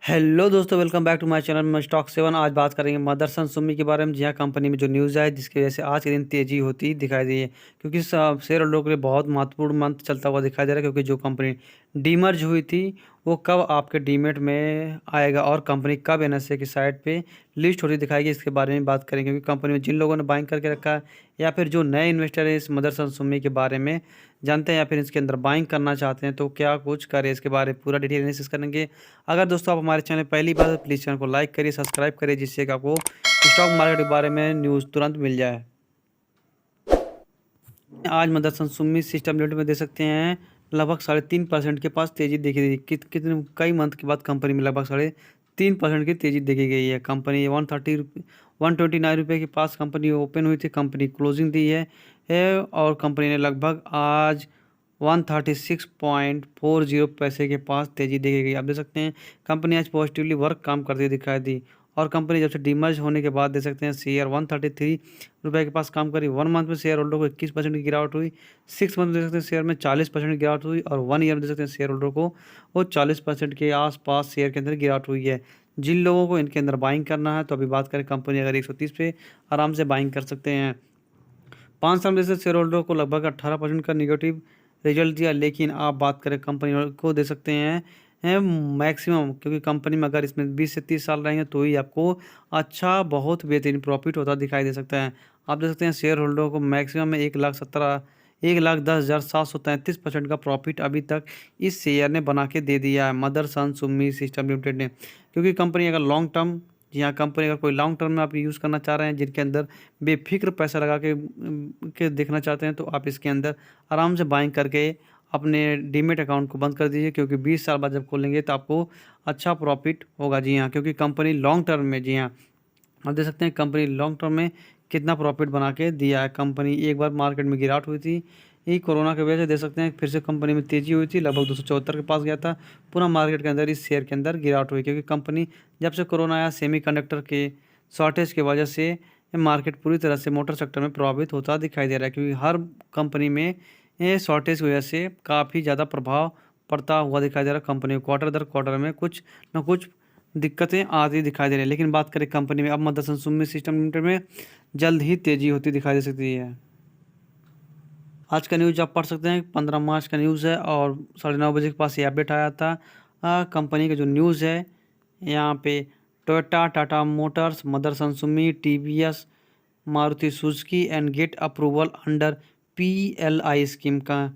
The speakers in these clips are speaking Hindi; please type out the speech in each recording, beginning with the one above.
हेलो दोस्तों, welcome back to my channel में स्टॉक सेवन। आज बात करेंगे मदरसन सुमी के बारे में। जी हाँ, कंपनी में जो न्यूज़ है जिसकी वजह से आज के दिन तेजी होती दिखाई दी है, क्योंकि शेयर होल्डरों के लिए बहुत महत्वपूर्ण मंथ चलता हुआ दिखाई दे रहा है। क्योंकि जो कंपनी डीमर्ज हुई थी वो कब आपके डीमेट में आएगा और कंपनी कब एनएसए की साइट पे लिस्ट होती दिखाएगी, इसके बारे में बात करेंगे। क्योंकि कंपनी में जिन लोगों ने बाइंग करके रखा है या फिर जो नए इन्वेस्टर है इस मदरसन सुमी के बारे में जानते हैं या फिर इसके अंदर बाइंग करना चाहते हैं तो क्या कुछ करें, इसके बारे में पूरा डिटेल एनालिसिस करेंगे। अगर दोस्तों आप हमारे चैनल पहली बार तो प्लीज़ चैनल को लाइक करिए, सब्सक्राइब करिए, जिससे कि आपको स्टॉक मार्केट के बारे में न्यूज़ तुरंत मिल जाए। आज मदरसन सुम्मी सिस्टम लिमिटेड में दे सकते हैं लगभग 3.5% के पास तेजी देखी गई। कितने कई मंथ के बाद कंपनी में लगभग 3.5% की तेजी देखी गई है। कंपनी 129 रुपये के पास कंपनी ओपन हुई थी, कंपनी क्लोजिंग दी है और कंपनी ने लगभग आज 136.40 पैसे के पास तेजी देखी गई। आप देख सकते हैं कंपनी आज पॉजिटिवली वर्क काम करती दिखाई दी। और कंपनी जब से डीमर्ज होने के बाद देख सकते हैं शेयर 133 रुपये के पास काम करी। 1 मंथ में शेयर होल्डर को 21% की गिरावट हुई, 6 मंथ में देख सकते हैं शेयर में 40% की गिरावट हुई और 1 ईयर में देख सकते हैं शेयर होल्डर को वो 40% के आसपास शेयर के अंदर गिरावट हुई है। जिन लोगों को इनके अंदर बाइंग करना है तो अभी बात करें, कंपनी अगर 130 पे आराम से बाइंग कर सकते हैं। 5 साल में से शेयर होल्डर को लगभग 18% का निगेटिव रिजल्ट दिया, लेकिन आप बात करें कंपनी को दे सकते हैं मैक्सिमम, क्योंकि कंपनी में अगर इसमें 20 से 30 साल रहेंगे तो ही आपको अच्छा बहुत बेहतरीन प्रॉफिट होता दिखाई दे सकता है। आप देख सकते हैं शेयर होल्डर को मैक्सिमम में 1,10,733% का प्रॉफिट अभी तक इस शेयर ने बना के दे दिया है, मदरसन सुमी सिस्टम लिमिटेड ने। क्योंकि कंपनी अगर लॉन्ग टर्म, यहाँ कंपनी अगर कोई लॉन्ग टर्म में आप यूज़ करना चाह रहे हैं, जिनके अंदर बेफिक्र पैसा लगा के देखना चाहते हैं, तो आप इसके अंदर आराम से बाइंग करके अपने डीमेट अकाउंट को बंद कर दीजिए। क्योंकि 20 साल बाद जब खोलेंगे तो आपको अच्छा प्रॉफिट होगा। जी हाँ, क्योंकि कंपनी लॉन्ग टर्म में, जी हाँ, आप देख सकते हैं कंपनी लॉन्ग टर्म में कितना प्रॉफिट बना के दिया है। कंपनी एक बार मार्केट में गिरावट हुई थी, ये कोरोना की वजह से देख सकते हैं फिर से कंपनी में तेज़ी हुई थी, लगभग 274 के पास गया था। पूरा मार्केट के अंदर इस शेयर के अंदर गिरावट हुई, क्योंकि कंपनी जब से कोरोना आया सेमीकंडक्टर के शॉर्टेज की वजह से मार्केट पूरी तरह से मोटर सेक्टर में प्रभावित होता दिखाई दे रहा है। क्योंकि हर कंपनी में ये शॉर्टेज की वजह से काफ़ी ज़्यादा प्रभाव पड़ता हुआ दिखाई दे रहा है। कंपनी को क्वार्टर दर क्वार्टर में कुछ ना कुछ दिक्कतें आती दिखाई दे रही है। लेकिन बात करें कंपनी में, अब मदरसन सुमी सिस्टम लिमिटेड में जल्द ही तेज़ी होती दिखाई दे सकती है। आज का न्यूज़ आप पढ़ सकते हैं, 15 मार्च का न्यूज़ है और 9:30 के पास ये अपडेट आया था। कंपनी का जो न्यूज़ है यहाँ पे Toyota, Tata Motors, Motherson Sumi, TVS, Maruti Suzuki and get approval under PLI scheme का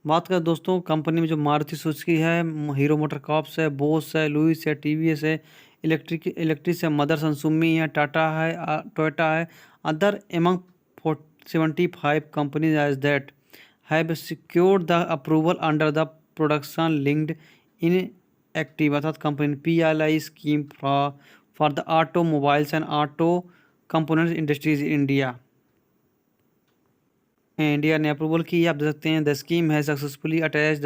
बात करें दोस्तों। कंपनी में जो मारुति सुजुकी है, हीरो मोटर कॉर्प्स है, बोस है, लुइस है, टीवीएस है, इलेक्ट्रिक है, मदरसन सुमी है, टाटा है, टोयोटा है, other among 75 companies as that have secured the approval under the production linked incentive, अर्थात company PLI scheme for the automobiles and auto components industries India ने अप्रूवल की। आप देख सकते हैं द स्कीम है successfully attach the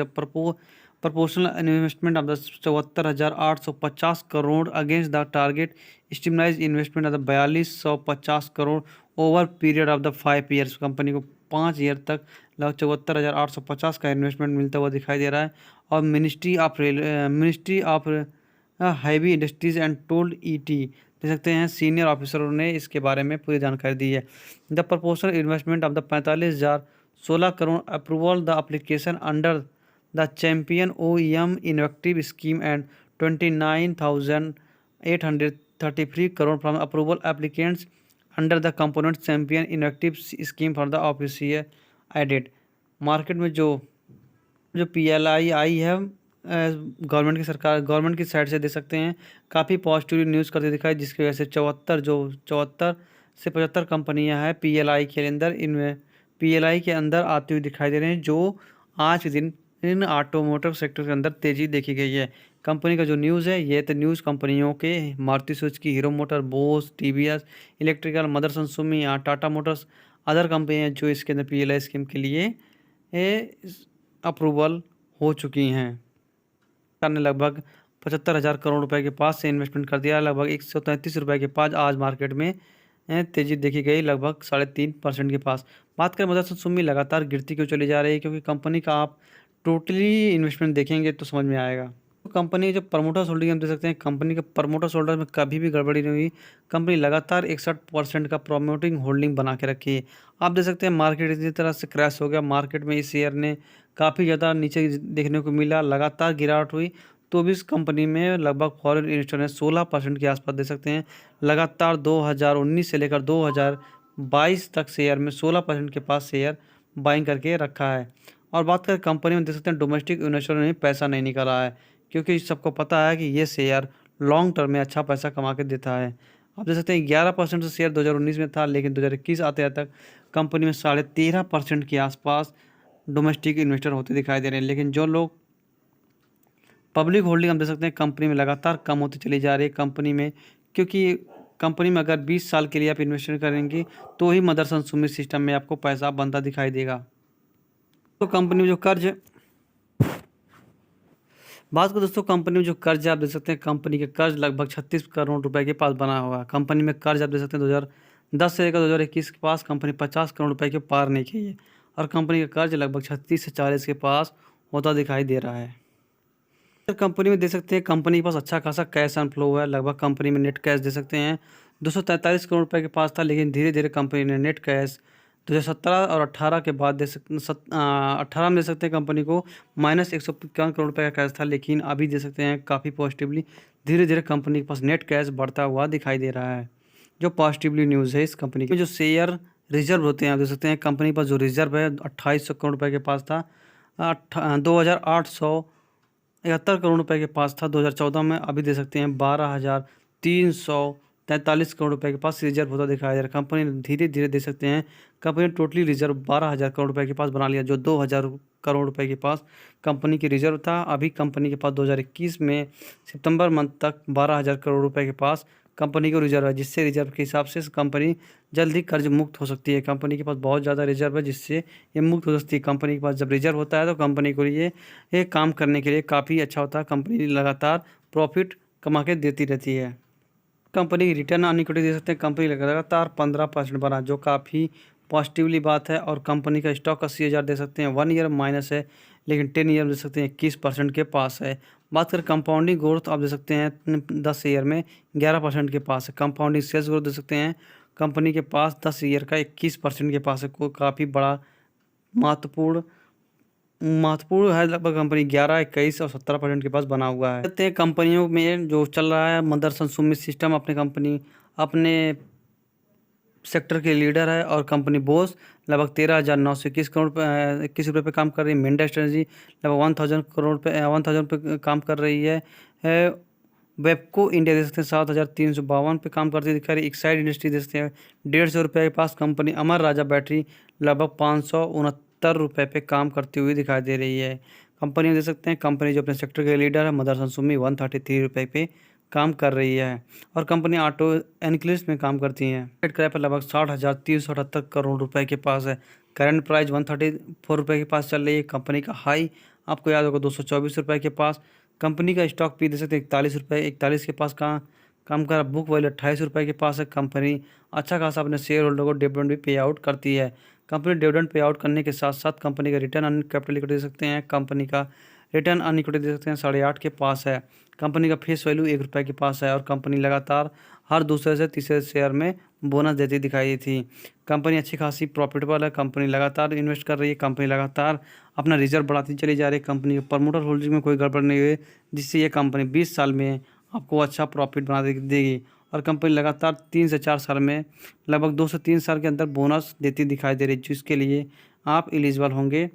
proportional investment of the 74,850 crore against the target stimulise investment of the 4,250 crore over period of the 5 years. Company को 5 ईयर तक लगभग 74,850 का इन्वेस्टमेंट मिलता हुआ दिखाई दे रहा है। और ministry of heavy industries and told ET देख सकते हैं सीनियर ऑफिसरों ने इसके बारे में पूरी जानकारी दी है। The proportional investment of the 45,016 crore approval the application under the champion OEM incentive scheme and 29,833 crore from approval applicants under the component champion incentive scheme for the official added. Market में जो जो PLI आई है गवर्नमेंट की साइड से दे सकते हैं काफ़ी पॉजिटिव न्यूज़ करते दिखाई, जिसकी वजह से 74 से 75 कंपनियां हैं PLI के अंदर, इनमें PLI के अंदर आती हुई दिखाई दे रहे हैं, जो आज के दिन इन ऑटोमोटिव सेक्टर के अंदर तेज़ी देखी गई है। कंपनी का जो न्यूज़ है ये तो न्यूज़ कंपनियों के Maruti Suzuki, Hero motor, Bosch, TVS, electrical, Motherson Sumi, Tata Motors, other कंपनियाँ जो इसके अंदर PLI स्कीम के लिए अप्रूवल हो चुकी हैं। सरकार ने लगभग 75,000 करोड़ रुपए के पास से इन्वेस्टमेंट कर दिया। लगभग 133 रुपये के पास आज मार्केट में तेजी देखी गई, लगभग 3.5% के पास। बात करें मदरसन सुमी लगातार गिरती क्यों चली जा रही है, क्योंकि कंपनी का आप टोटली इन्वेस्टमेंट देखेंगे तो समझ में आएगा। तो कंपनी जो प्रमोटर्स होल्डिंग हम देख सकते हैं, कंपनी के प्रमोटर्स होल्डर में कभी भी गड़बड़ी नहीं हुई। कंपनी लगातार 61% का प्रमोटिंग होल्डिंग बना के रखी है। आप देख सकते हैं मार्केट इसी तरह से क्रैश हो गया, मार्केट में इस शेयर ने काफ़ी ज़्यादा नीचे देखने को मिला, लगातार गिरावट हुई। तो भी इस कंपनी में लगभग फॉरेन इन्वेस्टर ने 16% के आसपास दे सकते हैं, लगातार 2019 से लेकर 2022 तक शेयर में 16% के पास शेयर बाइंग करके रखा है। और बात करें कंपनी में, देख सकते हैं डोमेस्टिक इन्वेस्टरों ने पैसा नहीं निकाला है, क्योंकि सबको पता है कि ये शेयर लॉन्ग टर्म में अच्छा पैसा कमा के देता है। आप देख सकते हैं 11% से शेयर 2019 में था, लेकिन 2021 आते तक कंपनी में 13.5% के आसपास डोमेस्टिक इन्वेस्टर होते दिखाई दे रहे हैं। लेकिन जो लोग पब्लिक होल्डिंग हम देख सकते हैं कंपनी में लगातार कम होती चली जा रही है कंपनी में, क्योंकि कंपनी में अगर 20 साल के लिए आप इन्वेस्टमेंट करेंगे तो ही मदरसन सुमित सिस्टम में आपको पैसा बनता दिखाई देगा। तो कंपनी में जो कर्ज बात को दोस्तों, कंपनी में जो कर्ज है आप देख सकते हैं, कंपनी के कर्ज लगभग 36 करोड़ रुपए के पास बना हुआ है। कंपनी में कर्ज आप देख सकते हैं 2010 से लेकर 2021 के पास कंपनी 50 करोड़ रुपए के पार नहीं की है, और कंपनी का कर्ज लगभग 36 से 40 के पास होता दिखाई दे रहा है। कंपनी में देख सकते हैं कंपनी के पास अच्छा खासा कैश फ्लो है, लगभग कंपनी में नेट कैश दे सकते हैं 243 करोड़ रुपए के पास था, लेकिन धीरे धीरे कंपनी ने नेट कैश 2017 और 18 के बाद 18 में दे सकते हैं कंपनी को -151 करोड़ रुपए का कैश था, लेकिन अभी दे सकते हैं काफ़ी पॉजिटिवली धीरे धीरे कंपनी के पास नेट कैश बढ़ता हुआ दिखाई दे रहा है, जो पॉजिटिवली न्यूज़ है इस कंपनी की। जो शेयर रिजर्व होते हैं आप देख सकते हैं कंपनी के पास जो रिजर्व है 2800 करोड़ रुपए के पास था, 2871 करोड़ रुपए के पास था 2014 में। अभी दे सकते हैं 12,343 करोड़ रुपए के पास रिजर्व होता दिखाई दे रहा है। कंपनी ने धीरे धीरे दे सकते हैं कंपनी ने टोटली रिजर्व 12,000 करोड़ रुपए के पास बना लिया, जो 2,000 करोड़ रुपए के पास कंपनी की रिजर्व था। अभी कंपनी के पास 2021 में सितंबर मंथ तक 12,000 करोड़ रुपए के पास कंपनी को रिजर्व है, जिससे रिजर्व के हिसाब से कंपनी जल्द ही कर्ज मुक्त हो सकती है। कंपनी के पास बहुत ज़्यादा रिजर्व है, जिससे ये मुक्त हो सकती है। कंपनी के पास जब रिजर्व होता है तो कंपनी को ये काम करने के लिए काफ़ी अच्छा होता है। कंपनी लगातार प्रॉफिट कमा के देती रहती है। कंपनी की रिटर्न ऑन इक्विटी दे सकते हैं कंपनी लगातार 15% बना, जो काफ़ी पॉजिटिवली बात है। और कंपनी का स्टॉक 80,000 दे सकते हैं, 1 ईयर माइनस है, लेकिन 10 ईयर दे सकते हैं 21% के पास है। बात करें कंपाउंडिंग ग्रोथ आप दे सकते हैं 10 ईयर में 11% के पास है। कंपाउंडिंग सेल्स ग्रोथ दे सकते हैं कंपनी के पास 10 ईयर का 21% के पास है, को काफ़ी बड़ा महत्वपूर्ण है। लगभग कंपनी 11, 21 और 17% के पास बना हुआ है। कहते हैं कंपनियों में जो चल रहा है मदरसन सुमित सिस्टम अपने सेक्टर के लीडर है, और कंपनी बोस लगभग 13,921 करोड़ 21 रुपये पे काम कर रही है। मिंडा स्ट्रेटजी लगभग 1,000 करोड़ पे 1,000 पे काम कर रही है। वेबको इंडिया दे सकते हैं 7,352 पे काम करती दिखा रही है। एक्साइड इंडस्ट्री दे सकते हैं 150 रुपये के पास। कंपनी अमर राजा बैटरी लगभग 569 रुपये पे काम करती हुई दिखाई दे रही है। कंपनी दे सकते हैं कंपनी जो अपने सेक्टर के लीडर है मदरसन सुमी 133 रुपये पे काम कर रही है, और कंपनी ऑटो एनक्लिस्ट में काम करती है। मार्केट कैप लगभग 60,378 करोड़ रुपए के पास है। करंट प्राइस 134 रुपये के पास चल रही है। कंपनी का हाई आपको याद होगा 224 रुपये के पास। कंपनी का स्टॉक भी दे सकते हैं 41 के पास काम कर। बुक वैल्यू 28 रुपये के पास है। कंपनी अच्छा खासा अपने शेयर होल्डर को डिविडेंड भी पे आउट करती है। कंपनी डिविडेंड पे आउट करने के साथ साथ कंपनी का रिटर्न ऑन कैपिटल इक्विटी दे सकते हैं, कंपनी का रिटर्न ऑन इक्विटी दे सकते हैं 8.5 के पास है। कंपनी का फेस वैल्यू 1 रुपये के पास है, और कंपनी लगातार हर दूसरे से तीसरे शेयर में बोनस देती दिखाई दी थी। कंपनी अच्छी खासी प्रॉफिटेबल है। कंपनी लगातार इन्वेस्ट कर रही है। कंपनी लगातार अपना रिजर्व बढ़ाती चली जा रही है। कंपनी के प्रमोटर होल्डिंग में कोई गड़बड़ नहीं हुई, जिससे ये कंपनी 20 साल में आपको अच्छा प्रॉफिट बना देगी। और कंपनी लगातार 3 से 4 साल में लगभग 2 से 3 साल के अंदर बोनस देती दिखाई दे रही है, जिसके लिए आप एलिजिबल होंगे,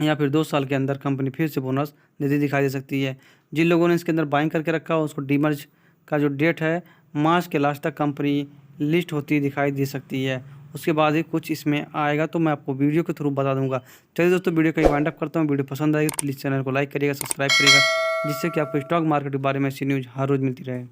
या फिर 2 साल के अंदर कंपनी फिर से बोनस देती दिखाई दे सकती है। जिन लोगों ने इसके अंदर बाइंग करके रखा हो उसको डीमर्ज का जो डेट है मार्च के लास्ट तक कंपनी लिस्ट होती दिखाई दे सकती है। उसके बाद ही कुछ इसमें आएगा, तो मैं आपको वीडियो के थ्रू बता दूंगा। चलिए दोस्तों, वीडियो का वाइंड अप करता हूँ। वीडियो पसंद आएगी तो प्लीज़ चैनल को लाइक करिएगा, सब्सक्राइब करिएगा, जिससे कि आपको स्टॉक मार्केट के बारे में ऐसी न्यूज़ हर रोज़ मिलती रहे।